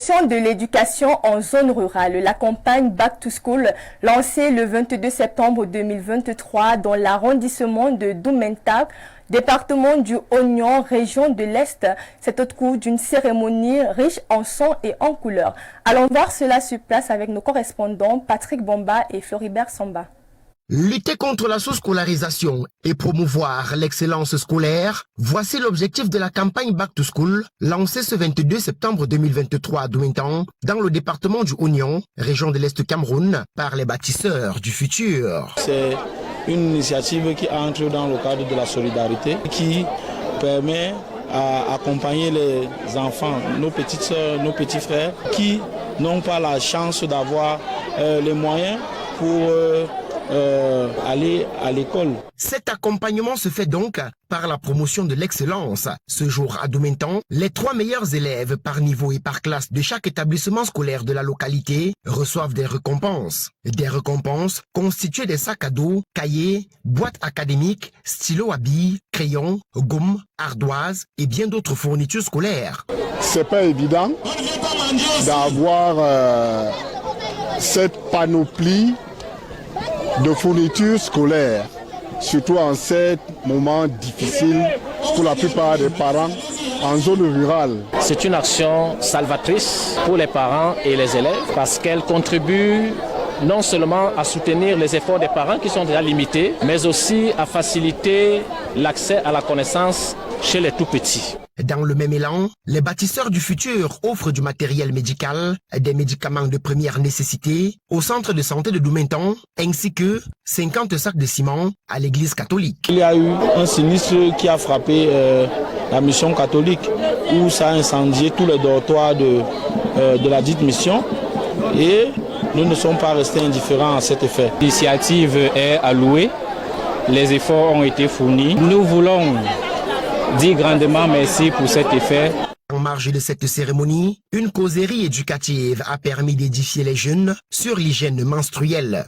promotion de l'éducation en zone rurale, la campagne Back to School, lancée le 22 septembre 2023 dans l'arrondissement de Doumentak, département du Oignon, région de l'Est, c'est au cours d'une cérémonie riche en sons et en couleurs. Allons voir cela sur place avec nos correspondants Patrick Bomba et Floribert Samba. Lutter contre la sous-scolarisation et promouvoir l'excellence scolaire, voici l'objectif de la campagne Back to School, lancée ce 22 septembre 2023 à Doumentak, dans le département du Oignon, région de l'Est Cameroun, par les bâtisseurs du futur. C'est une initiative qui entre dans le cadre de la solidarité, qui permet à accompagner les enfants, nos petites sœurs, nos petits frères, qui n'ont pas la chance d'avoir les moyens pour aller à l'école. Cet accompagnement se fait donc par la promotion de l'excellence. Ce jour à Doumentak, les 3 meilleurs élèves par niveau et par classe de chaque établissement scolaire de la localité reçoivent des récompenses. Des récompenses constituées des sacs à dos, cahiers, boîtes académiques, stylos à billes, crayons, gommes, ardoises et bien d'autres fournitures scolaires. C'est pas évident d'avoir cette panoplie de fournitures scolaires, surtout en ces moments difficiles pour la plupart des parents en zone rurale. C'est une action salvatrice pour les parents et les élèves parce qu'elle contribue non seulement à soutenir les efforts des parents qui sont déjà limités, mais aussi à faciliter l'accès à la connaissance chez les tout-petits. Dans le même élan, les bâtisseurs du futur offrent du matériel médical, des médicaments de première nécessité au centre de santé de Doumentak, ainsi que 50 sacs de ciment à l'église catholique. Il y a eu un sinistre qui a frappé la mission catholique, où ça a incendié tous les dortoirs de la dite mission, et nous ne sommes pas restés indifférents à cet effet. L'initiative est allouée, les efforts ont été fournis. Nous voulons dire grandement merci pour cet effet. En marge de cette cérémonie, une causerie éducative a permis d'édifier les jeunes sur l'hygiène menstruelle.